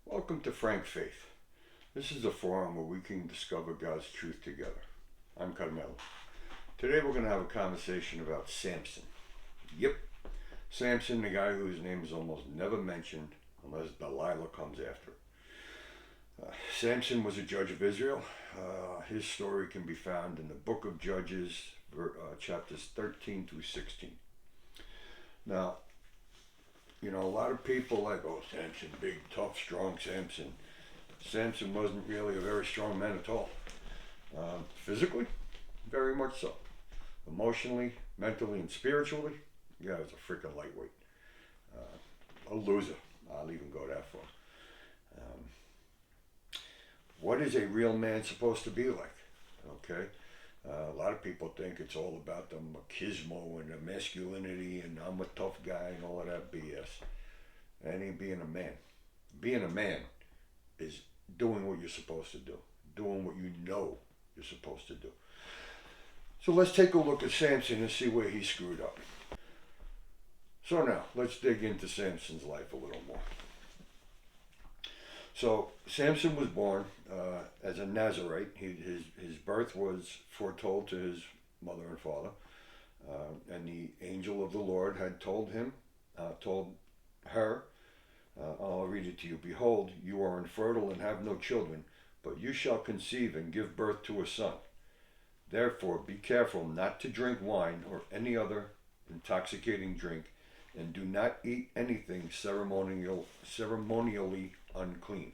Welcome to Frank Faith. This is a forum where we can discover God's truth together. I'm Carmelo. Today we're going to have a conversation about Sampson. Yep, Sampson, the guy whose name is almost never mentioned unless Delilah comes after it. Sampson was a judge of Israel. His story can be found in the book of Judges, chapters 13 through 16. Now, a lot of people like, oh, Samson, big, tough, strong Samson. Samson wasn't really a very strong man at all. Physically, very much so. Emotionally, mentally, and spiritually, yeah, he was a freaking lightweight. A loser. I'll even go that far. Um, what is a real man supposed to be like? Okay. A lot of people think it's all about the machismo and the masculinity and I'm a tough guy and all of that BS. That ain't being a man. Being a man is doing what you're supposed to do, doing what you know you're supposed to do. So let's take a look at Samson and see where he screwed up. So now, let's dig into Samson's life a little more. So Samson was born as a Nazarite. His birth was foretold to his mother and father, and the angel of the Lord had told her, I'll read it to you. Behold, you are infertile and have no children, but you shall conceive and give birth to a son. Therefore, be careful not to drink wine or any other intoxicating drink, and do not eat anything ceremonially unclean.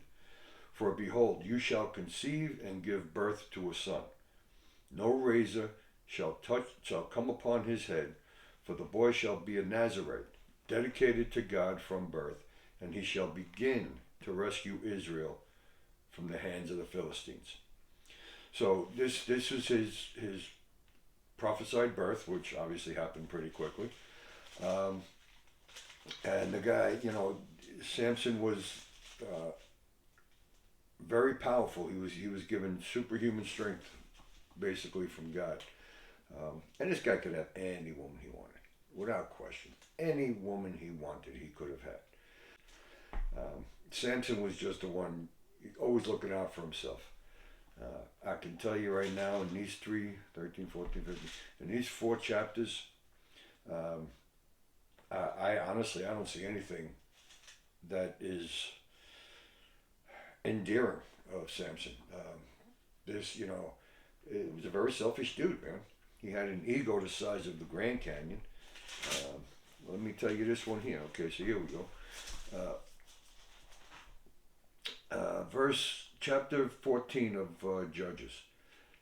For behold, you shall conceive and give birth to a son. No razor shall come upon his head, for the boy shall be a Nazarite, dedicated to God from birth, and he shall begin to rescue Israel from the hands of the Philistines. So this was his prophesied birth, which obviously happened pretty quickly. And the guy, Samson was very powerful. He was given superhuman strength, basically from God. And this guy could have any woman he wanted, without question. Any woman he wanted, he could have had. Samson was just the one, always looking out for himself. I can tell you right now, in these 13, 14, 15, in these 4 chapters, I honestly, I don't see anything that is endearing of Samson. It was a very selfish dude, man. He had an ego the size of the Grand Canyon. Let me tell you this one here. Okay, so here we go. Chapter 14 of Judges.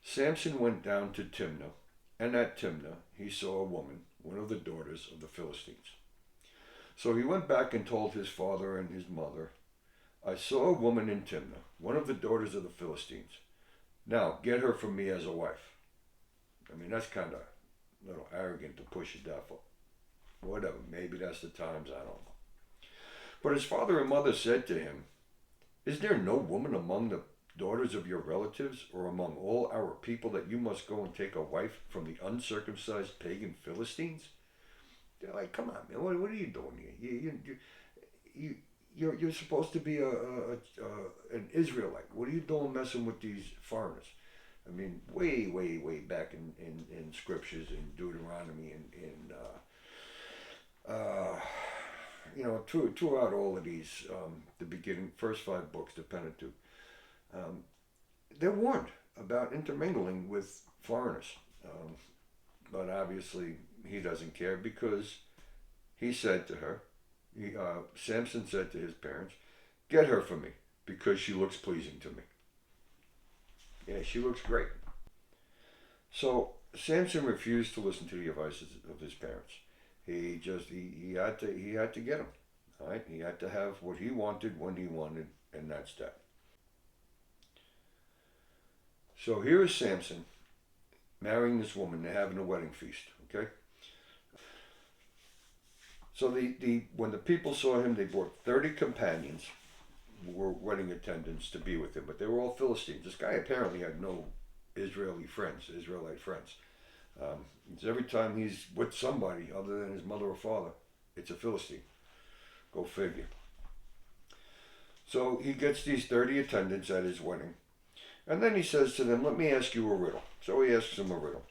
Samson went down to Timnah, and at Timnah he saw a woman, one of the daughters of the Philistines. So he went back and told his father and his mother, I saw a woman in Timnah, one of the daughters of the Philistines. Now get her for me as a wife. I mean, that's kind of a little arrogant to push it that far. Whatever, maybe that's the times, I don't know. But his father and mother said to him, Is there no woman among the daughters of your relatives or among all our people that you must go and take a wife from the uncircumcised pagan Philistines? They're like, come on, man, what are you doing here? You're supposed to be an Israelite. What are you doing messing with these foreigners? I mean, way, way, way back in scriptures, in Deuteronomy, throughout all of these, the beginning, first 5 books, the Pentateuch, they're warned about intermingling with foreigners. But obviously, he doesn't care because he said to her, Samson said to his parents, get her for me because she looks pleasing to me. Yeah, she looks great. So Samson refused to listen to the advices of his parents. He had to get them. All right, he had to have what he wanted when he wanted, and that's that. So here is Samson marrying this woman. They're having a wedding feast. Okay. So when the people saw him, they brought 30 companions who were wedding attendants to be with him, but they were all Philistines. This guy apparently had no Israelite friends. Every time he's with somebody other than his mother or father, it's a Philistine. Go figure. So he gets these 30 attendants at his wedding. And then he says to them, let me ask you a riddle. So he asks them a riddle.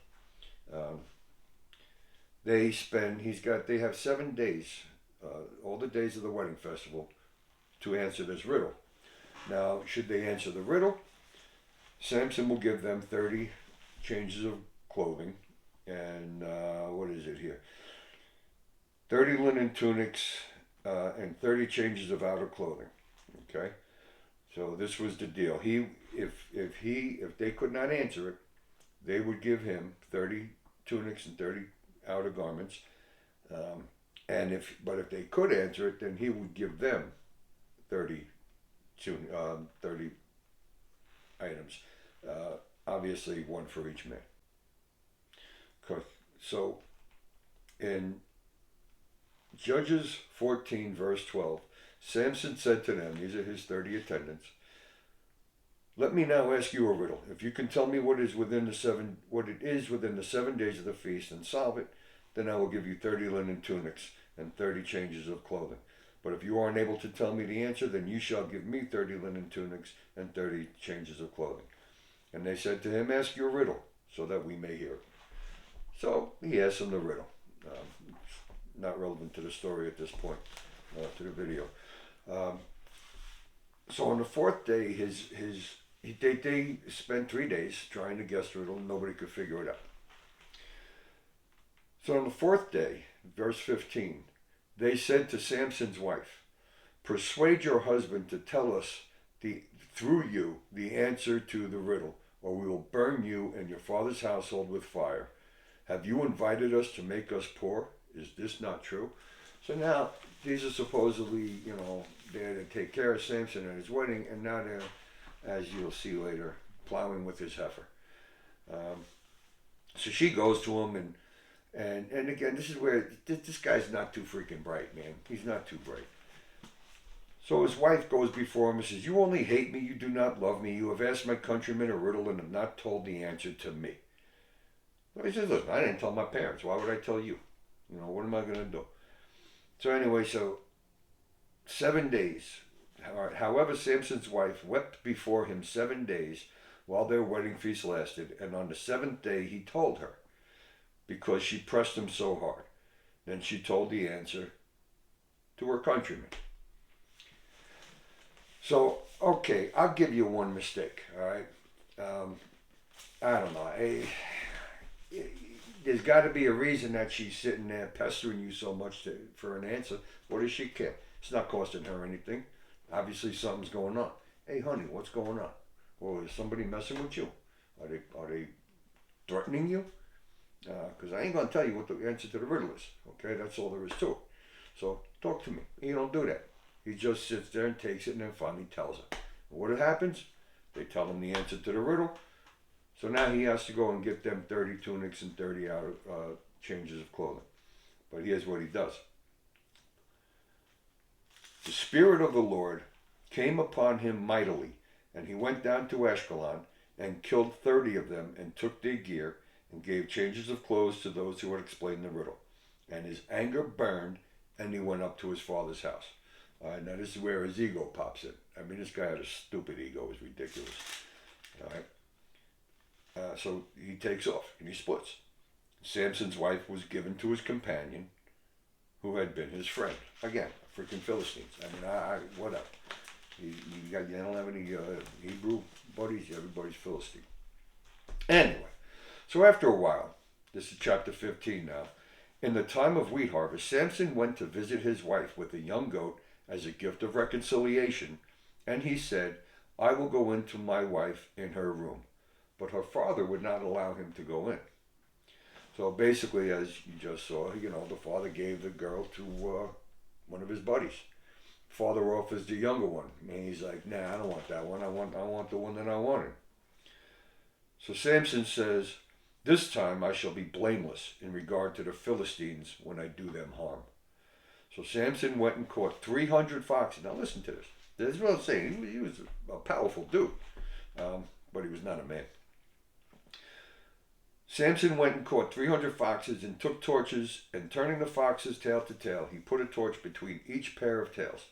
Um, they have 7 days, all the days of the wedding festival, to answer this riddle. Now, should they answer the riddle, Sampson will give them 30 changes of clothing and, what is it here? 30 linen tunics and 30 changes of outer clothing. Okay? So this was the deal. If they could not answer it, they would give him 30 tunics and 30 outer garments. But if they could answer it, then he would give them 30 30 items. Obviously, one for each man. So, in Judges 14, verse 12, Samson said to them, these are his 30 attendants, let me now ask you a riddle. If you can tell me what it is within the 7 days of the feast and solve it, then I will give you 30 linen tunics and 30 changes of clothing. But if you aren't able to tell me the answer, then you shall give me 30 linen tunics and 30 changes of clothing. And they said to him, ask your riddle, so that we may hear it. So he asked them the riddle. Not relevant to the story at this point, to the video. So on the fourth day, they spent 3 days trying to guess the riddle, and nobody could figure it out. So on the fourth day, verse 15, they said to Samson's wife, persuade your husband to tell us through you the answer to the riddle, or we will burn you and your father's household with fire. Have you invited us to make us poor? Is this not true? So now these are supposedly, there to take care of Samson at his wedding, and now they're, as you'll see later, plowing with his heifer. So she goes to him, and again, this is where this guy's not too freaking bright, man. He's not too bright. So his wife goes before him and says, you only hate me, you do not love me. You have asked my countrymen a riddle and have not told the answer to me. So he says, listen, I didn't tell my parents. Why would I tell you? What am I going to do? So anyway, 7 days. However, Samson's wife wept before him 7 days while their wedding feast lasted. And on the 7th day, he told her, because she pressed him so hard. Then she told the answer to her countrymen. So, okay, I'll give you one mistake, all right? I don't know. There's got to be a reason that she's sitting there pestering you so much for an answer. What does she care? It's not costing her anything. Obviously, something's going on. Hey, honey, what's going on? Well, is somebody messing with you? Are they threatening you? Because I ain't going to tell you what the answer to the riddle is. Okay, that's all there is to it. So talk to me. He don't do that. He just sits there and takes it and then finally tells her. And what happens? They tell him the answer to the riddle. So now he has to go and get them 30 tunics and 30 changes of clothing. But here's what he does. The Spirit of the Lord came upon him mightily, and he went down to Ashkelon and killed 30 of them and took their gear and gave changes of clothes to those who had explained the riddle. And his anger burned, and he went up to his father's house. Now this is where his ego pops in. I mean, this guy had a stupid ego. It was ridiculous. All right. So he takes off and he splits. Samson's wife was given to his companion, who had been his friend. Again, freaking Philistines. I mean, whatever. You don't have any Hebrew buddies. Everybody's Philistine. Anyway, so after a while, this is chapter 15 now. In the time of wheat harvest, Samson went to visit his wife with a young goat as a gift of reconciliation, and he said, I will go into my wife in her room. But her father would not allow him to go in. So basically, as you just saw, the father gave the girl to one of his buddies. Father offers the younger one, and he's like, nah, I don't want that one. I want the one that I wanted. So Samson says, this time I shall be blameless in regard to the Philistines when I do them harm. So Samson went and caught 300 foxes. Now listen to this. This is what I'm saying. He was a powerful dude, but he was not a man. Samson went and caught 300 foxes and took torches, and turning the foxes tail to tail, he put a torch between each pair of tails.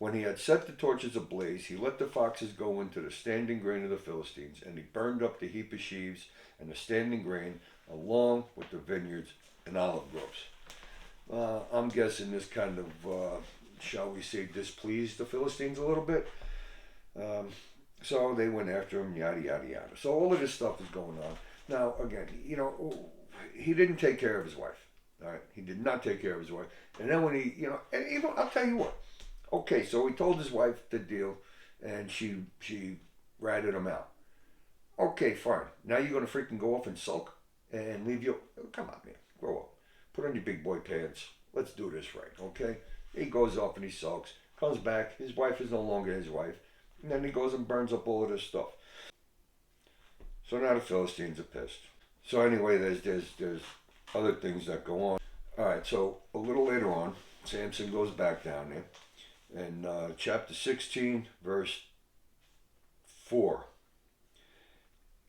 When he had set the torches ablaze, he let the foxes go into the standing grain of the Philistines, and he burned up the heap of sheaves and the standing grain, along with the vineyards and olive groves. I'm guessing this kind of, shall we say, displeased the Philistines a little bit. So they went after him, yada, yada, yada. So all of this stuff is going on. Now, again, he didn't take care of his wife. All right? He did not take care of his wife. And then when he, and even, I'll tell you what. Okay, so he told his wife the deal, and she ratted him out. Okay, fine. Now you're going to freaking go off and sulk and leave you. Come on, man. Grow up. Put on your big boy pants. Let's do this right, okay? He goes off and he sulks. Comes back. His wife is no longer his wife. And then he goes and burns up all of this stuff. So now the Philistines are pissed. So anyway, there's other things that go on. All right, so a little later on, Samson goes back down there. In chapter 16, verse 4.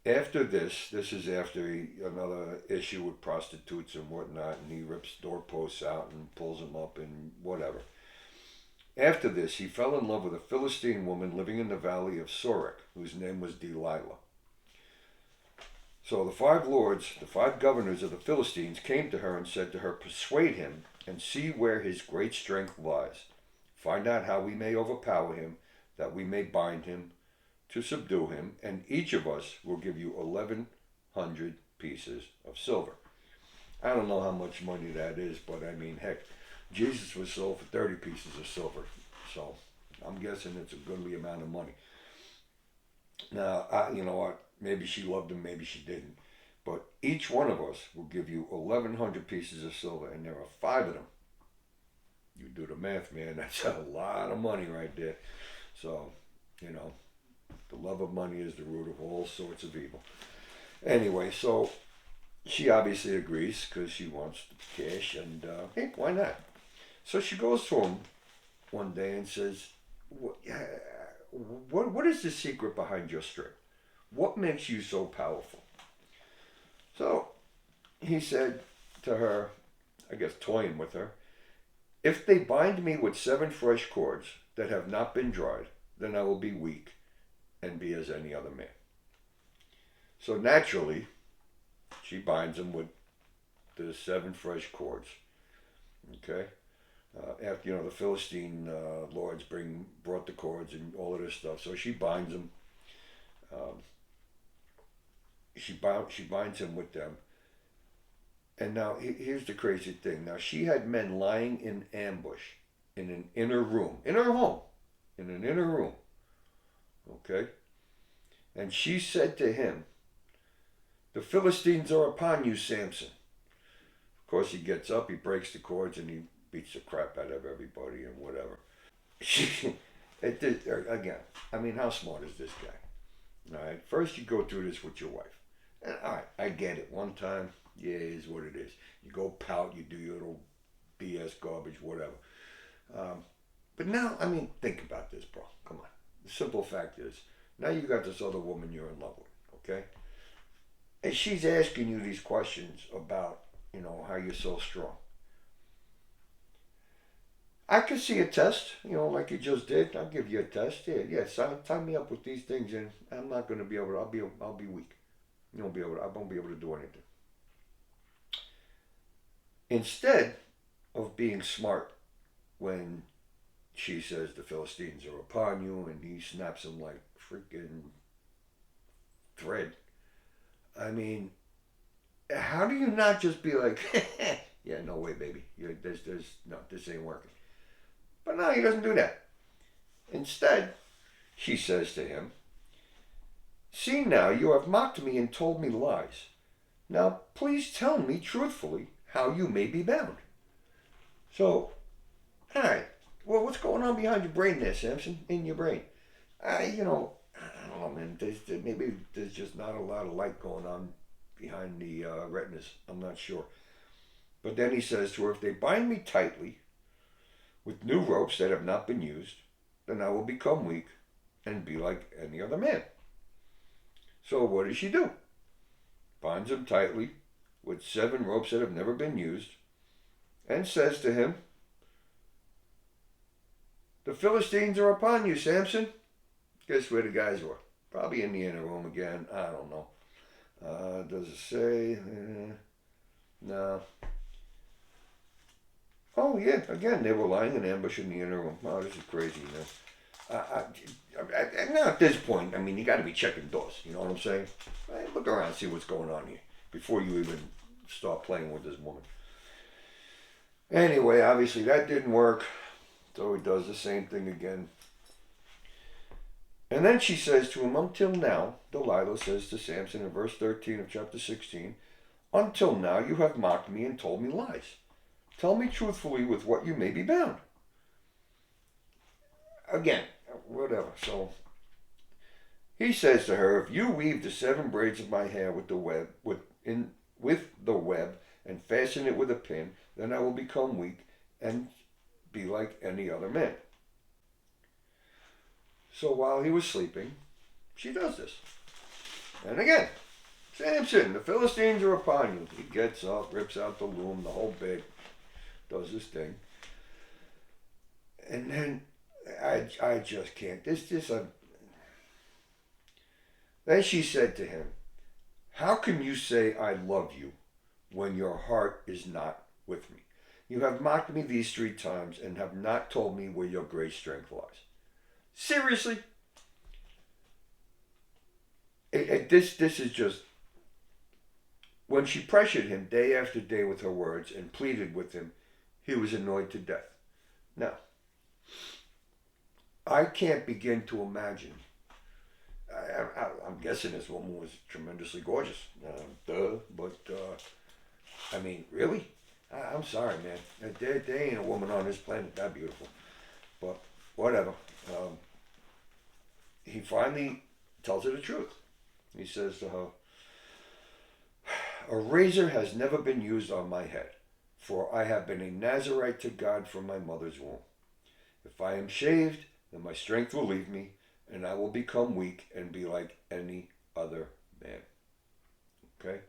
After this is after another issue with prostitutes and whatnot, and he rips doorposts out and pulls them up and whatever. After this, he fell in love with a Philistine woman living in the valley of Sorek, whose name was Delilah. So the 5 lords, the 5 governors of the Philistines, came to her and said to her, "Persuade him and see where his great strength lies. Find out how we may overpower him, that we may bind him to subdue him, and each of us will give you 1,100 pieces of silver." I don't know how much money that is, but I mean, heck, Jesus was sold for 30 pieces of silver. So I'm guessing it's a goodly amount of money. Now, you know what? Maybe she loved him, maybe she didn't. But each one of us will give you 1,100 pieces of silver, and there are 5 of them. You do the math, man. That's a lot of money right there. So, the love of money is the root of all sorts of evil. Anyway, so she obviously agrees because she wants the cash, and hey, why not? So she goes to him one day and says, what is the secret behind your strength? What makes you so powerful? So he said to her, I guess toying with her, "If they bind me with 7 fresh cords that have not been dried, then I will be weak and be as any other man." So naturally, she binds him with the 7 fresh cords. Okay? After, the Philistine lords brought the cords and all of this stuff. So she binds him. She binds him with them. And now, here's the crazy thing. Now, she had men lying in ambush in an inner room. In her home. In an inner room. Okay? And she said to him, "The Philistines are upon you, Samson." Of course, he gets up, he breaks the cords, and he beats the crap out of everybody and whatever. Again, I mean, how smart is this guy? All right? First, you go through this with your wife. And, all right, I get it. One time, yeah, it is what it is. You go pout, you do your little BS garbage, whatever. But now, I mean, think about this, bro. Come on. The simple fact is, now you got this other woman you're in love with, okay? And she's asking you these questions about, how you're so strong. I could see a test, like you just did. I'll give you a test. Yeah, sign me up with these things, and I'm not going to be able to, I'll be weak. I won't be able to do anything. Instead of being smart when she says the Philistines are upon you and he snaps them like freaking thread. I mean, how do you not just be like, yeah, no way, baby. This ain't working. But no, he doesn't do that. Instead, she says to him, "See now, you have mocked me and told me lies. Now, please tell me truthfully how you may be bound." So, all right. Well, what's going on behind your brain there, Samson? In your brain? I don't know, man. Maybe there's just not a lot of light going on behind the retinas. I'm not sure. But then he says to her, "If they bind me tightly with new ropes that have not been used, then I will become weak and be like any other man." So what does she do? Binds him tightly with 7 ropes that have never been used and says to him, The Philistines are upon you, Samson. Guess where the guys were? Probably in the inner room again. I don't know. Does it say? No. Oh, yeah. Again, they were lying in ambush in the inner room. Oh, this is crazy, man. Now at this point, I mean, you got to be checking doors. You know what I'm saying? Hey, look around, see what's going on here before you even start playing with this woman. Anyway, obviously that didn't work, so he does the same thing again. And then she says to him, until now, Delilah says to Samson in verse 13 of chapter 16, until now you have mocked me and told me lies. Tell me truthfully with what you may be bound. Again, whatever. So he says to her, if you weave the 7 braids of my hair with the web, with the web, and fasten it with a pin, then I will become weak and be like any other man. So while he was sleeping, she does this. And again, Samson, the Philistines are upon you. He gets up, rips out the loom, the whole bit, does his thing. And then I just can't. Then she said to him, how can you say I love you when your heart is not with me? You have mocked me these 3 times and have not told me where your great strength lies. Seriously? This is just, when she pressured him day after day with her words and pleaded with him, he was annoyed to death. Now, I can't begin to imagine. I'm guessing this woman was tremendously gorgeous. But I mean, really? I'm sorry, man. There ain't a woman on this planet that beautiful. But whatever. He finally tells her the truth. He says to her, a razor has never been used on my head, for I have been a Nazarite to God from my mother's womb. If I am shaved, then my strength will leave me, and I will become weak and be like any other man. Okay?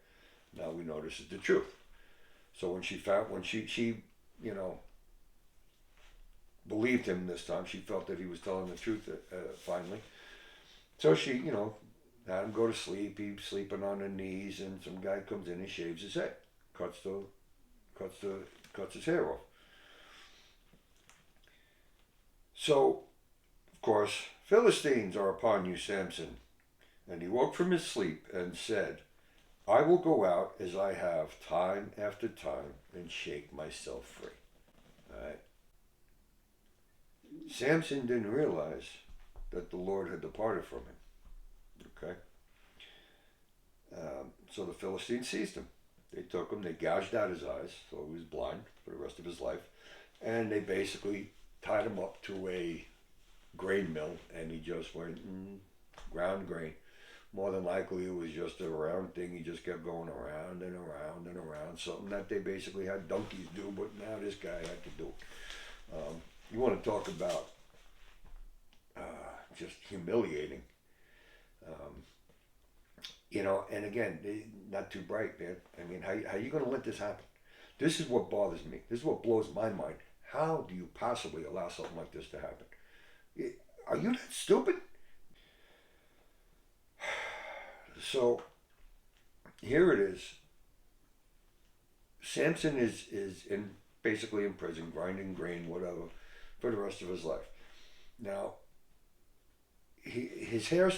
Now we know this is the truth. So when she believed him this time, she felt that he was telling the truth finally. So she, had him go to sleep. He's sleeping on her knees, and some guy comes in and shaves his head, cuts his hair off. So, of course, Philistines are upon you, Samson. And he woke from his sleep and said, I will go out as I have time after time and shake myself free. All right. Samson didn't realize that the Lord had departed from him. Okay. So the Philistines seized him. They took him, they gouged out his eyes, so he was blind for the rest of his life. And they basically tied him up to a grain mill, and he just went ground grain. More than likely it was just a round thing. He just kept going around and around and around, something that they basically had donkeys do, but now this guy had to do it. You want to talk about just humiliating. And again, not too bright, man. I mean, how are you going to let this happen? This is what bothers me. This is what blows my mind. How do you possibly allow something like this to happen? Are you that stupid? So, here it is. Samson is basically in prison, grinding grain, whatever, for the rest of his life. Now, when his hair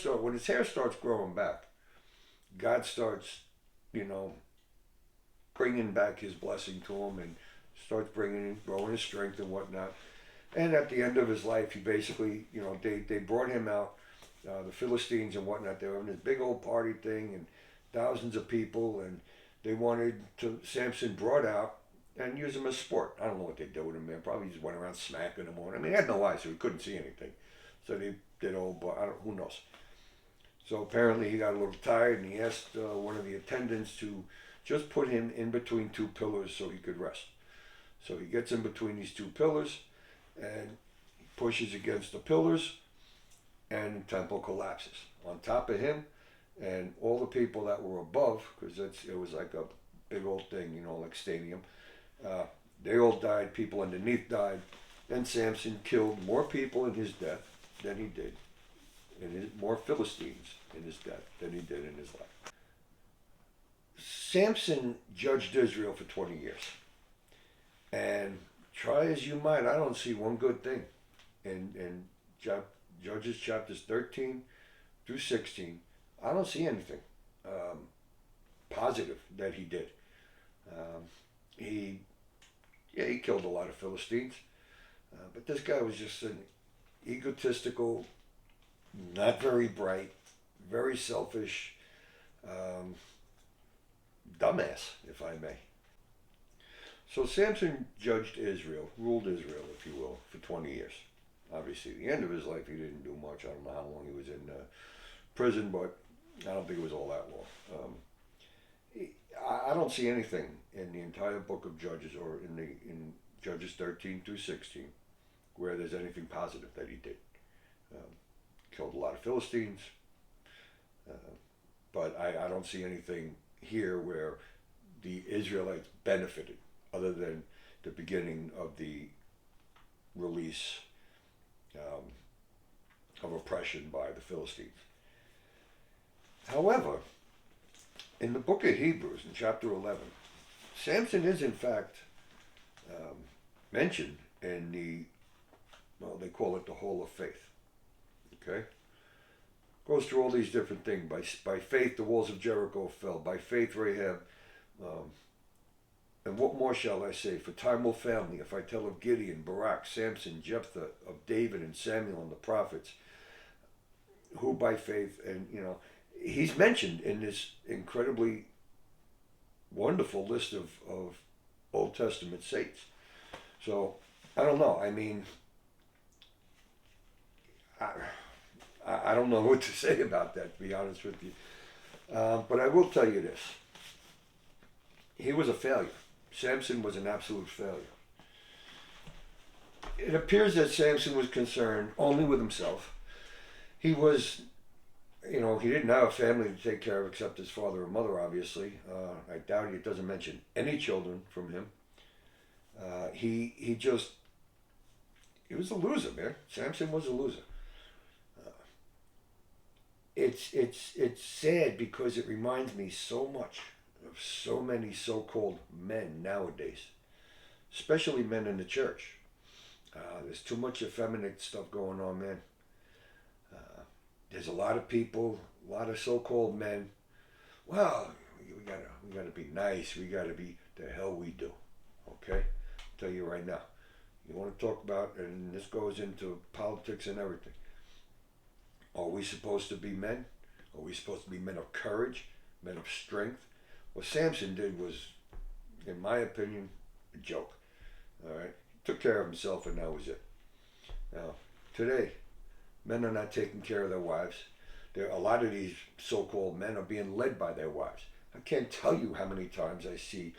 starts growing back, God starts, bringing back his blessing to him and starts growing his strength and whatnot. And at the end of his life, he basically, they brought him out, the Philistines and whatnot. They were having this big old party thing and thousands of people, and they wanted Samson brought out and use him as sport. I don't know what they did with him, man. Probably just went around smacking him on. I mean, he had no eyes, so he couldn't see anything. So they did who knows. So apparently he got a little tired, and he asked one of the attendants to just put him in between 2 pillars so he could rest. So he gets in between these 2 pillars, and he pushes against the pillars, and the temple collapses on top of him, and all the people that were above, because it was like a big old thing, like stadium. They all died. People underneath died. And Sampson killed more people in his death than he did, more Philistines in his death than he did in his life. Samson judged Israel for 20 years. And try as you might, I don't see one good thing in Judges chapters 13 through 16. I don't see anything positive that he did. He killed a lot of Philistines, but this guy was just an egotistical, not very bright, very selfish, dumbass, if I may. So Samson judged Israel, ruled Israel, if you will, for 20 years. Obviously, at the end of his life, he didn't do much. I don't know how long he was in prison, but I don't think it was all that long. I don't see anything in the entire book of Judges or in Judges 13 through 16 where there's anything positive that he did. Killed a lot of Philistines, but I don't see anything here where the Israelites benefited other than the beginning of the release of oppression by the Philistines. However, in the book of Hebrews, in chapter 11, Samson is in fact mentioned in they call it the Hall of Faith. Okay? Goes through all these different things. By faith, the walls of Jericho fell. By faith, Rahab. And what more shall I say? For time will fail me if I tell of Gideon, Barak, Samson, Jephthah, of David and Samuel and the prophets, who by faith, and he's mentioned in this incredibly wonderful list of Old Testament saints. So, I don't know. I mean, I don't know what to say about that, to be honest with you. But I will tell you this. He was a failure. Samson was an absolute failure. It appears that Samson was concerned only with himself. He was, he didn't have a family to take care of except his father and mother, obviously. I doubt it doesn't mention any children from him. He was a loser, man. Samson was a loser. It's sad because it reminds me so much of so many so-called men nowadays, especially men in the church. There's too much effeminate stuff going on, man. There's a lot of people, a lot of so-called men. Well, we gotta be nice. We gotta be the hell we do. Okay, I'll tell you right now. You want to talk about, and this goes into politics and everything. Are we supposed to be men? Are we supposed to be men of courage, men of strength? What Samson did was, in my opinion, a joke. All right, he took care of himself, and that was it. Now, today, men are not taking care of their wives. A lot of these so-called men are being led by their wives. I can't tell you how many times I see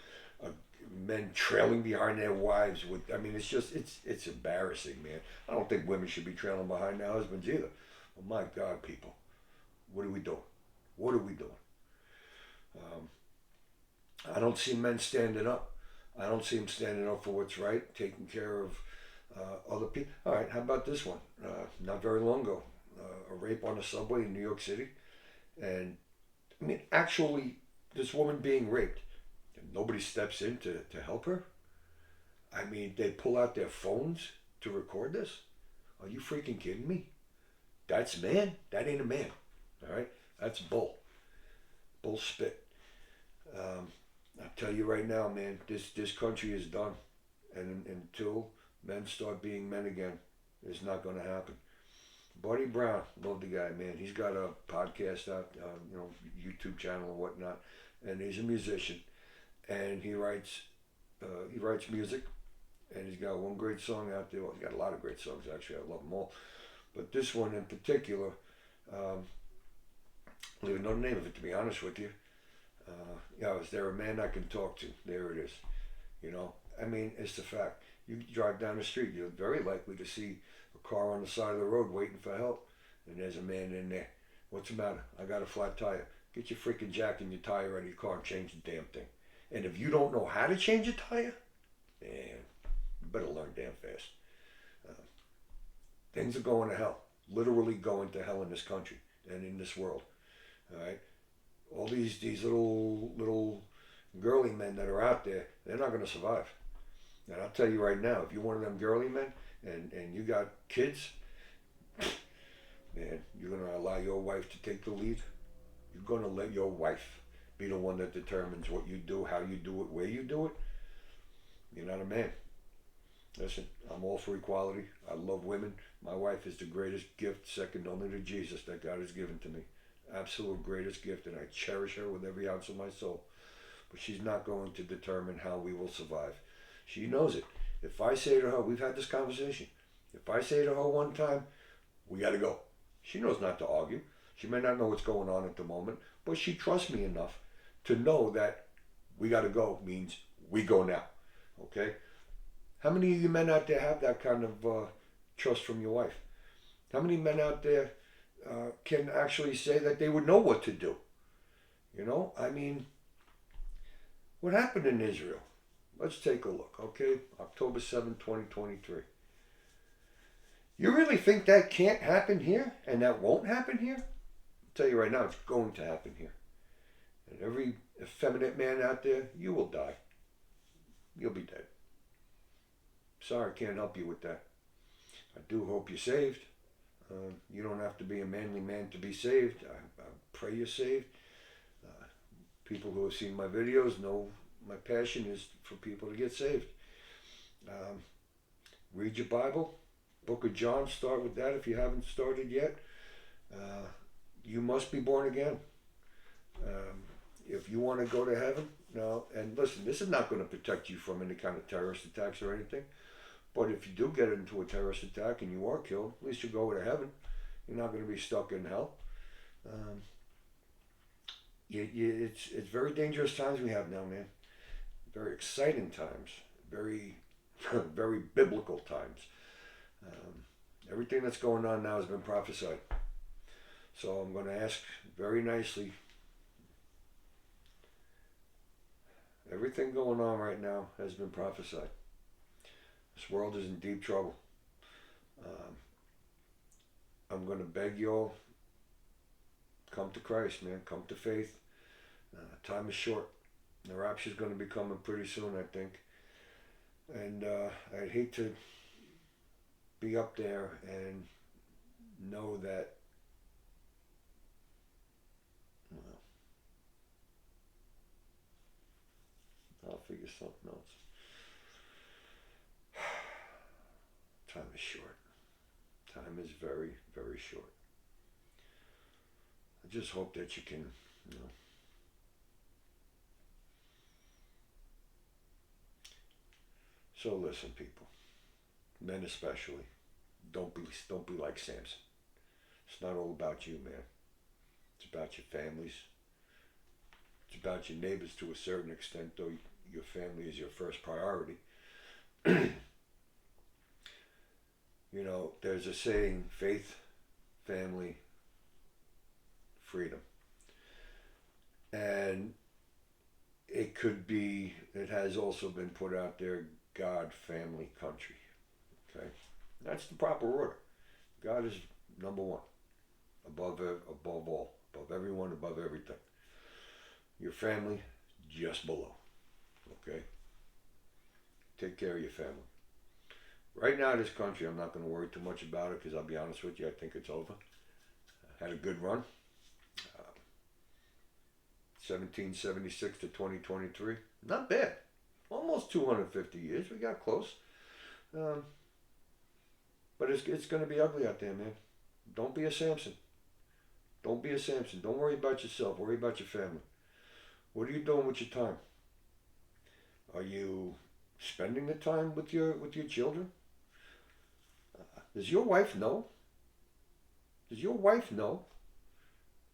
men trailing behind their wives. It's embarrassing, man. I don't think women should be trailing behind their husbands either. Oh my God, people, what are we doing? What are we doing? I don't see men standing up. I don't see them standing up for what's right, taking care of other people. All right, how about this one? Not very long ago, a rape on a subway in New York City. And, actually, this woman being raped. And nobody steps in to help her. They pull out their phones to record this. Are you freaking kidding me? That's man. That ain't a man. All right? That's bull. Bull spit. I'll tell you right now, man, this country is done. And until men start being men again, it's not going to happen. Buddy Brown, love the guy, man. He's got a podcast out, YouTube channel and whatnot. And he's a musician. And he writes music. And he's got one great song out there. Well, he's got a lot of great songs, actually. I love them all. But this one in particular, I don't even know the name of it, to be honest with you. Is there a man I can talk to? There it is. It's the fact. You drive down the street, you're very likely to see a car on the side of the road waiting for help. And there's a man in there. What's the matter? I got a flat tire. Get your freaking jack and your tire out of your car and change the damn thing. And if you don't know how to change a tire, man, you better learn damn fast. Things are going to hell. Literally going to hell in this country and in this world. All right? All these little girly men that are out there, they're not going to survive. And I'll tell you right now, if you're one of them girly men and you got kids, man, you're going to allow your wife to take the lead. You're going to let your wife be the one that determines what you do, how you do it, where you do it. You're not a man. Listen, I'm all for equality. I love women. My wife is the greatest gift, second only to Jesus, that God has given to me. Absolute greatest gift, and I cherish her with every ounce of my soul. But she's not going to determine how we will survive. She knows it. If I say to her, we've had this conversation, if I say to her one time, we got to go, she knows not to argue. She may not know what's going on at the moment, but she trusts me enough to know that we got to go means we go now. Okay? How many of you men out there have that kind of trust from your wife? How many men out there can actually say that they would know what to do? You know, I mean, what happened in Israel? Let's take a look, okay? October 7, 2023. You really think that can't happen here and that won't happen here? I'll tell you right now, it's going to happen here. And every effeminate man out there, you will die. You'll be dead. Sorry, I can't help you with that. I do hope you're saved. You don't have to be a manly man to be saved. I pray you're saved. People who have seen my videos know my passion is for people to get saved. Read your Bible. Book of John, start with that if you haven't started yet. You must be born again. If you want to go to heaven, now, and listen, this is not going to protect you from any kind of terrorist attacks or anything. But if you do get into a terrorist attack and you are killed, at least you go to heaven. You're not going to be stuck in hell. It's very dangerous times we have now, man. Very exciting times. Very, very biblical times. Everything that's going on now has been prophesied. So I'm going to ask very nicely. Everything going on right now has been prophesied. This world is in deep trouble. I'm going to beg y'all, come to Christ, man. Come to faith. Time is short. The rapture is going to be coming pretty soon, I think. And I'd hate to be up there and know that, well, I'll figure something else. Time is short. Time is very, very short. I just hope that you can, you know. So listen, people, men especially, don't be like Sampson. It's not all about you, man. It's about your families. It's about your neighbors to a certain extent, though your family is your first priority. You know, there's a saying, faith, family, freedom. And it has also been put out there, God, family, country. Okay? That's the proper order. God is number one. Above all. Above everyone, above everything. Your family, just below. Okay? Take care of your family. Right now, this country, I'm not going to worry too much about it because I'll be honest with you, I think it's over. I had a good run. 1776 to 2023. Not bad. Almost 250 years. We got close. But it's going to be ugly out there, man. Don't be a Sampson. Don't be a Sampson. Don't worry about yourself. Worry about your family. What are you doing with your time? Are you spending the time with your children? Does your wife know? Does your wife know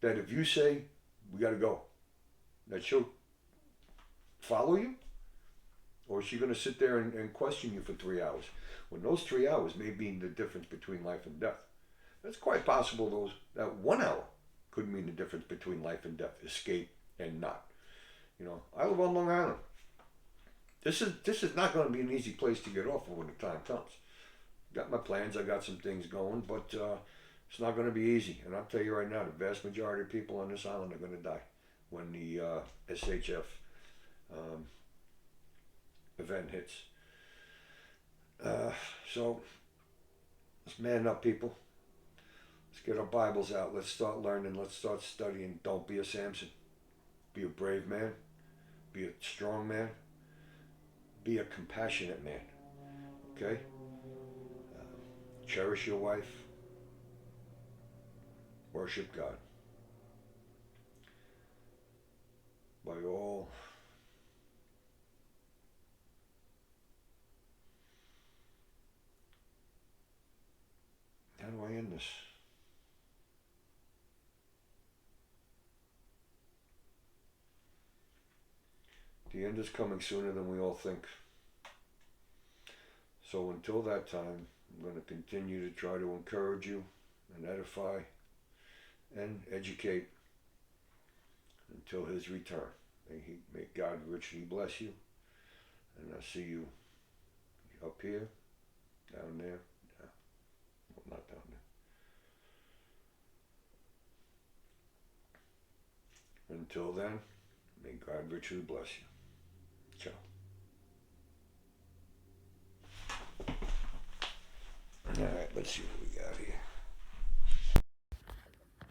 that if you say, we got to go, that she'll follow you? Or is she going to sit there and question you for 3 hours? When those 3 hours may mean the difference between life and death. It's quite possible that 1 hour could mean the difference between life and death, escape and not. You know, I live on Long Island. This is not going to be an easy place to get off of when the time comes. got my plans. I got some things going, but it's not going to be easy. And I'll tell you right now, the vast majority of people on this island are going to die when the SHF um, event hits. So let's man up, people. Let's get our Bibles out. Let's start learning. Let's start studying. Don't be a Samson. Be a brave man. Be a strong man. Be a compassionate man. Okay? Cherish your wife. Worship God. By all. How do I end this? The end is coming sooner than we all think. So until that time, I'm going to continue to try to encourage you and edify and educate until his return. May God richly bless you. And I'll see you up here, down there. No, well, not down there. Until then, may God richly bless you. Ciao. All right, let's see what we got.